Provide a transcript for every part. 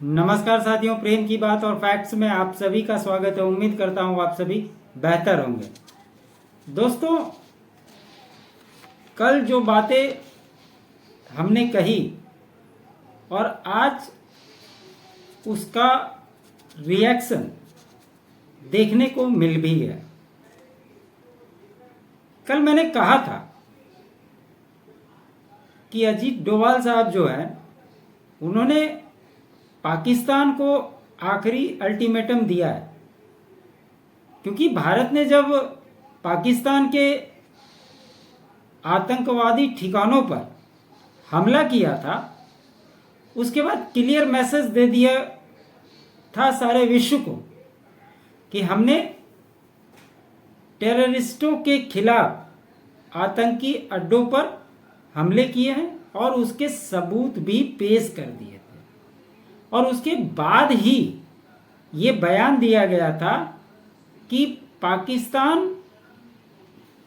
नमस्कार साथियों, प्रेम की बात और फैक्ट्स में आप सभी का स्वागत है। उम्मीद करता हूँ आप सभी बेहतर होंगे। दोस्तों, कल जो बातें हमने कही और आज उसका रिएक्शन देखने को मिल भी गया। कल मैंने कहा था कि अजीत डोभाल साहब जो है उन्होंने पाकिस्तान को आखिरी अल्टीमेटम दिया है, क्योंकि भारत ने जब पाकिस्तान के आतंकवादी ठिकानों पर हमला किया था उसके बाद क्लियर मैसेज दे दिया था सारे विश्व को कि हमने टेररिस्टों के खिलाफ आतंकी अड्डों पर हमले किए हैं और उसके सबूत भी पेश कर दिए थे। और उसके बाद ही ये बयान दिया गया था कि पाकिस्तान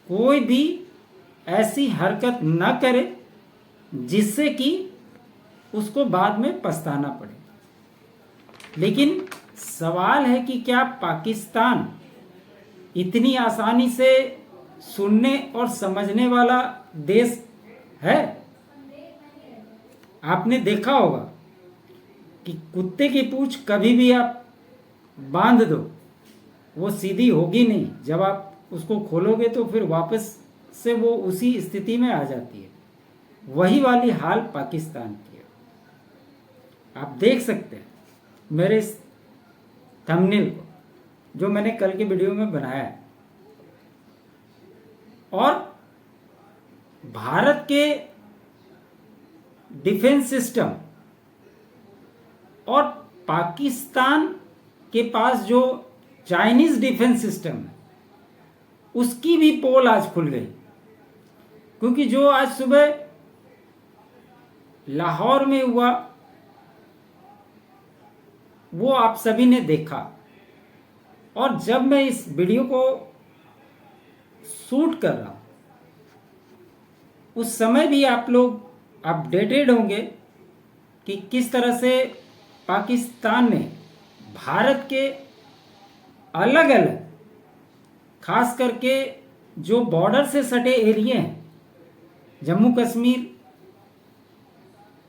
कोई भी ऐसी हरकत न करे जिससे कि उसको बाद में पछताना पड़े। लेकिन सवाल है कि क्या पाकिस्तान इतनी आसानी से सुनने और समझने वाला देश है? आपने देखा होगा कि कुत्ते की पूंछ कभी भी आप बांध दो वो सीधी होगी नहीं, जब आप उसको खोलोगे तो फिर वापस से वो उसी स्थिति में आ जाती है। वही वाली हाल पाकिस्तान की है। आप देख सकते हैं मेरे इस थंबनेल को जो मैंने कल के वीडियो में बनाया है। और भारत के डिफेंस सिस्टम और पाकिस्तान के पास जो चाइनीज डिफेंस सिस्टम है उसकी भी पोल आज खुल गई, क्योंकि जो आज सुबह लाहौर में हुआ वो आप सभी ने देखा। और जब मैं इस वीडियो को शूट कर रहा हूं उस समय भी आप लोग अपडेटेड होंगे कि किस तरह से पाकिस्तान ने भारत के अलग अलग, खास करके जो बॉर्डर से सटे एरिया हैं, जम्मू कश्मीर,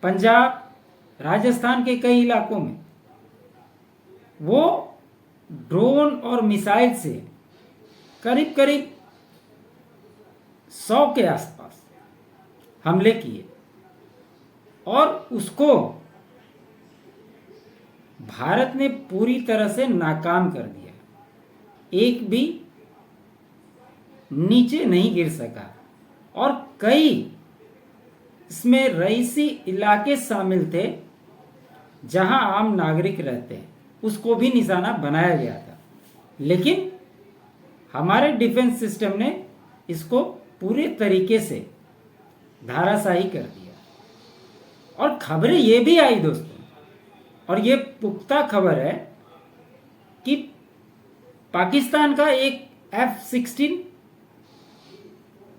पंजाब, राजस्थान के कई इलाकों में वो ड्रोन और मिसाइल से करीब करीब 100 के आसपास हमले किए और उसको भारत ने पूरी तरह से नाकाम कर दिया। एक भी नीचे नहीं गिर सका और कई इसमें रईसी इलाके शामिल थे जहां आम नागरिक रहते हैं, उसको भी निशाना बनाया गया था। लेकिन हमारे डिफेंस सिस्टम ने इसको पूरे तरीके से धाराशाही कर दिया। और खबरें ये भी आई दोस्तों, और ये पुख्ता खबर है कि पाकिस्तान का एक F-16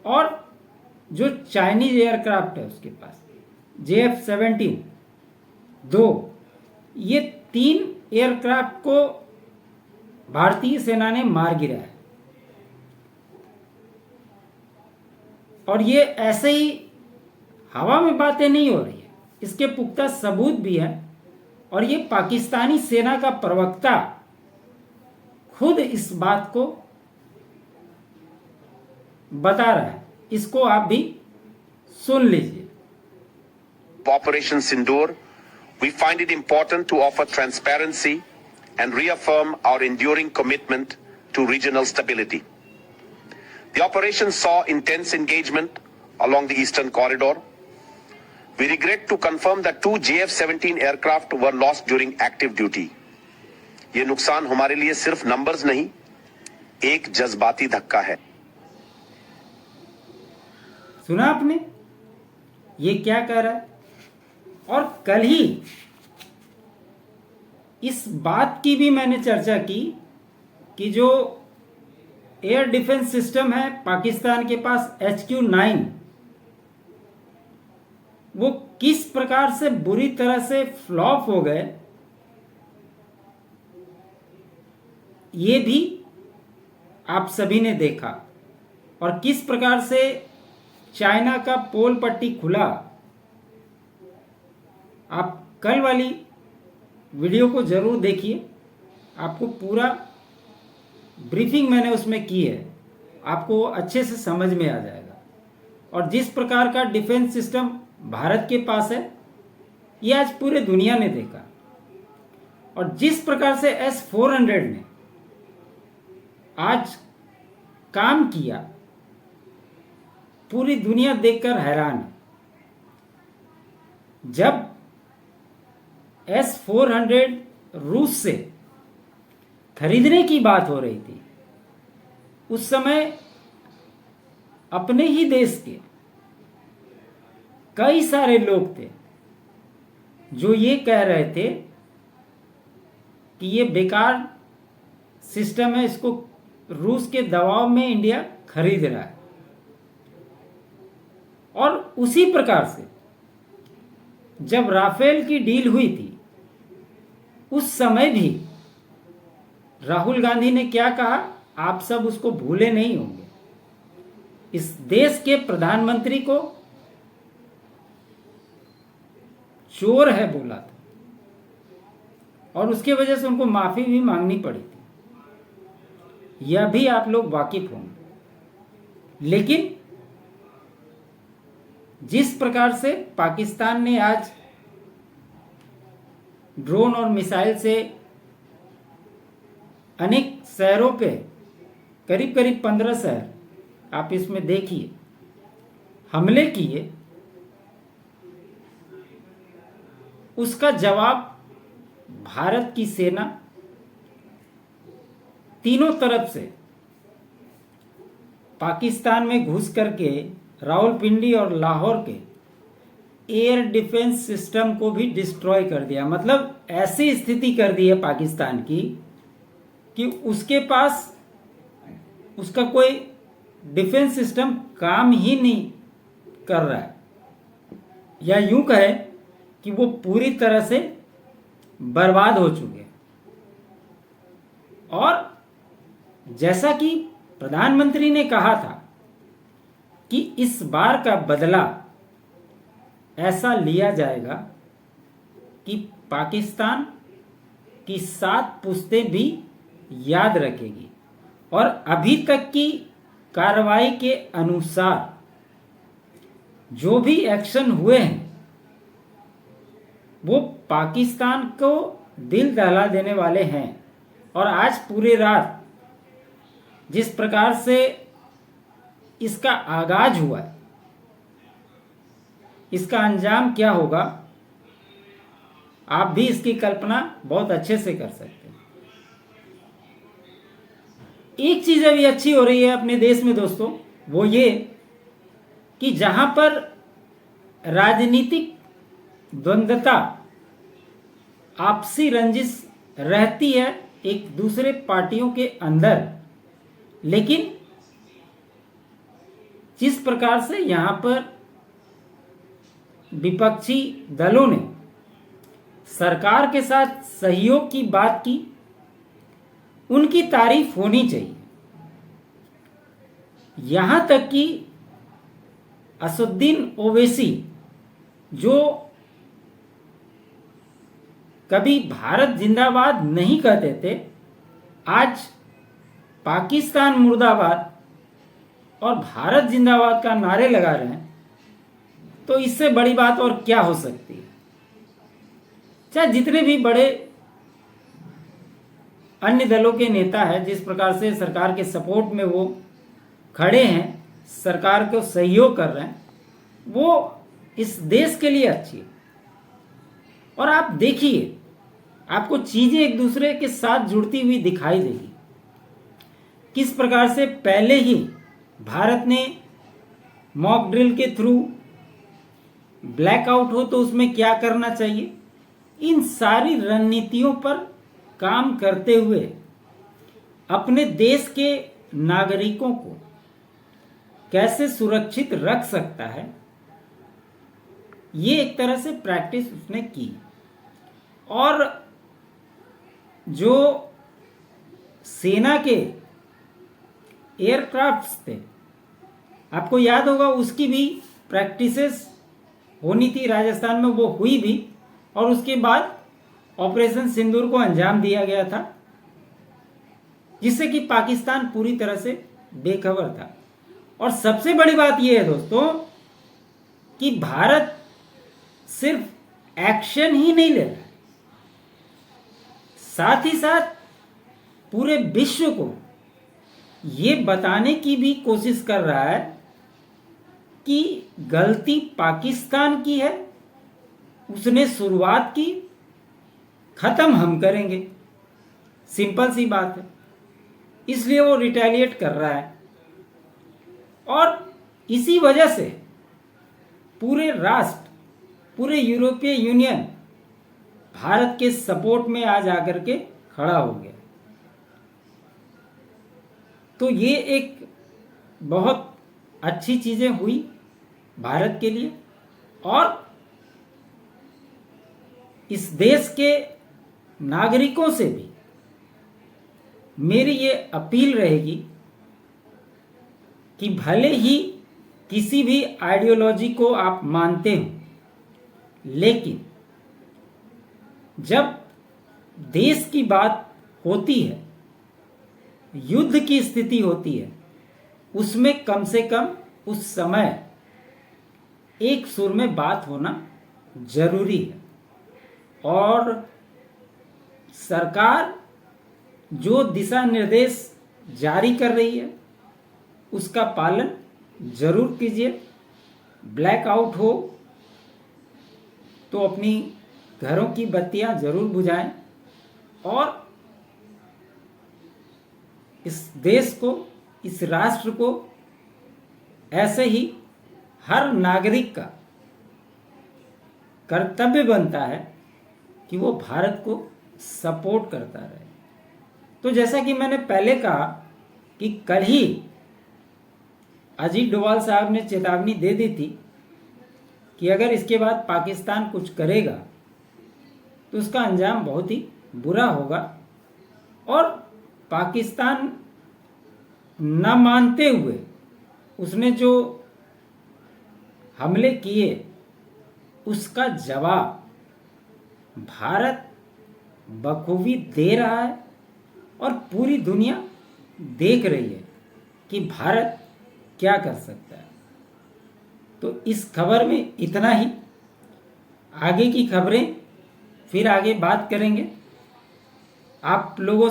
और जो चाइनीज एयरक्राफ्ट है उसके पास JF-17 दो, ये 3 एयरक्राफ्ट को भारतीय सेना ने मार गिराया है। और ये ऐसे ही हवा में बातें नहीं हो रही है, इसके पुख्ता सबूत भी है। और ये पाकिस्तानी सेना का प्रवक्ता खुद इस बात को बता रहा है। इसको आप भी सुन लीजिए। Operation Sindoor, we find it important to offer transparency and reaffirm our enduring commitment to regional stability. The operation saw intense engagement along the eastern corridor. We regret to confirm that 2 JF-17 aircraft were lost during active duty. ये नुकसान हमारे लिए सिर्फ numbers नहीं, एक जज्बाती धक्का है। सुना आपने ये क्या कह रहा है? और कल ही इस बात की भी मैंने चर्चा की कि जो एयर डिफेंस सिस्टम है पाकिस्तान के पास HQ-9, वो किस प्रकार से बुरी तरह से फ्लॉप हो गए ये भी आप सभी ने देखा, और किस प्रकार से चाइना का पोल पट्टी खुला। आप कल वाली वीडियो को जरूर देखिए, आपको पूरा ब्रीफिंग मैंने उसमें की है, आपको अच्छे से समझ में आ जाएगा। और जिस प्रकार का डिफेंस सिस्टम भारत के पास है, ये आज पूरे दुनिया ने देखा। और जिस प्रकार से S-400 ने आज काम किया, पूरी दुनिया देखकर हैरान है। जब S-400 रूस से खरीदने की बात हो रही थी, उस समय अपने ही देश के कई सारे लोग थे जो ये कह रहे थे कि ये बेकार सिस्टम है, इसको रूस के दबाव में इंडिया खरीद रहा है। और उसी प्रकार से जब राफेल की डील हुई थी, उस समय भी राहुल गांधी ने क्या कहा, आप सब उसको भूले नहीं होंगे। इस देश के प्रधानमंत्री को चोर है बोला था, और उसके वजह से उनको माफी भी मांगनी पड़ी थी, यह भी आप लोग वाकिफ होंगे। लेकिन जिस प्रकार से पाकिस्तान ने आज ड्रोन और मिसाइल से अनेक शहरों पे, करीब करीब 15 शहर आप इसमें देखिए, हमले किए, उसका जवाब भारत की सेना तीनों तरफ से पाकिस्तान में घुस करके रावलपिंडी और लाहौर के एयर डिफेंस सिस्टम को भी डिस्ट्रॉय कर दिया। मतलब ऐसी स्थिति कर दी है पाकिस्तान की कि उसके पास उसका कोई डिफेंस सिस्टम काम ही नहीं कर रहा है, या यूं कहे कि वो पूरी तरह से बर्बाद हो चुके हैं। और जैसा कि प्रधानमंत्री ने कहा था कि इस बार का बदला ऐसा लिया जाएगा कि पाकिस्तान की 7 पुश्तें भी याद रखेगी। और अभी तक की कार्रवाई के अनुसार जो भी एक्शन हुए हैं, वो पाकिस्तान को दिल दहला देने वाले हैं। और आज पूरी रात जिस प्रकार से इसका आगाज हुआ है, इसका अंजाम क्या होगा, आप भी इसकी कल्पना बहुत अच्छे से कर सकते हैं। एक चीज अभी अच्छी हो रही है अपने देश में दोस्तों, वो ये कि जहां पर राजनीतिक द्वंद्वता, आपसी रंजिश रहती है एक दूसरे पार्टियों के अंदर, लेकिन जिस प्रकार से यहां पर विपक्षी दलों ने सरकार के साथ सहयोग की बात की, उनकी तारीफ होनी चाहिए। यहां तक कि असुद्दीन ओवैसी, जो कभी भारत जिंदाबाद नहीं कहते थे, आज पाकिस्तान मुर्दाबाद और भारत जिंदाबाद का नारे लगा रहे हैं। तो इससे बड़ी बात और क्या हो सकती है। चाहे जितने भी बड़े अन्य दलों के नेता हैं, जिस प्रकार से सरकार के सपोर्ट में वो खड़े हैं, सरकार को सहयोग कर रहे हैं, वो इस देश के लिए अच्छी है। और आप देखिए, आपको चीजें एक दूसरे के साथ जुड़ती हुई दिखाई देगी। किस प्रकार से पहले ही भारत ने मॉक ड्रिल के थ्रू ब्लैकआउट हो तो उसमें क्या करना चाहिए, इन सारी रणनीतियों पर काम करते हुए अपने देश के नागरिकों को कैसे सुरक्षित रख सकता है, ये एक तरह से प्रैक्टिस उसने की। और जो सेना के एयरक्राफ्ट्स थे, आपको याद होगा, उसकी भी प्रैक्टिसेस होनी थी राजस्थान में, वो हुई भी, और उसके बाद ऑपरेशन सिंदूर को अंजाम दिया गया था, जिससे कि पाकिस्तान पूरी तरह से बेखबर था। और सबसे बड़ी बात यह है दोस्तों कि भारत सिर्फ एक्शन ही नहीं ले रहा, साथ ही साथ पूरे विश्व को ये बताने की भी कोशिश कर रहा है कि गलती पाकिस्तान की है, उसने शुरुआत की, खत्म हम करेंगे, सिंपल सी बात है। इसलिए वो रिटेलिएट कर रहा है, और इसी वजह से पूरे राष्ट्र, पूरे यूरोपीय यूनियन भारत के सपोर्ट में आज आकर के खड़ा हो गया। तो ये एक बहुत अच्छी चीजें हुई भारत के लिए, और इस देश के नागरिकों से भी मेरी ये अपील रहेगी कि भले ही किसी भी आइडियोलॉजी को आप मानते हो, लेकिन जब देश की बात होती है, युद्ध की स्थिति होती है, उसमें कम से कम उस समय एक सुर में बात होना जरूरी है। और सरकार जो दिशा निर्देश जारी कर रही है उसका पालन जरूर कीजिए। ब्लैकआउट हो तो अपनी घरों की बत्तियां जरूर बुझाएं, और इस देश को, इस राष्ट्र को ऐसे ही हर नागरिक का कर्तव्य बनता है कि वो भारत को सपोर्ट करता रहे। तो जैसा कि मैंने पहले कहा कि कल ही अजीत डोभाल साहब ने चेतावनी दे दी थी कि अगर इसके बाद पाकिस्तान कुछ करेगा तो उसका अंजाम बहुत ही बुरा होगा, और पाकिस्तान न मानते हुए उसने जो हमले किए उसका जवाब भारत बखूबी दे रहा है, और पूरी दुनिया देख रही है कि भारत क्या कर सकता है। तो इस खबर में इतना ही, आगे की खबरें फिर आगे बात करेंगे। आप लोगों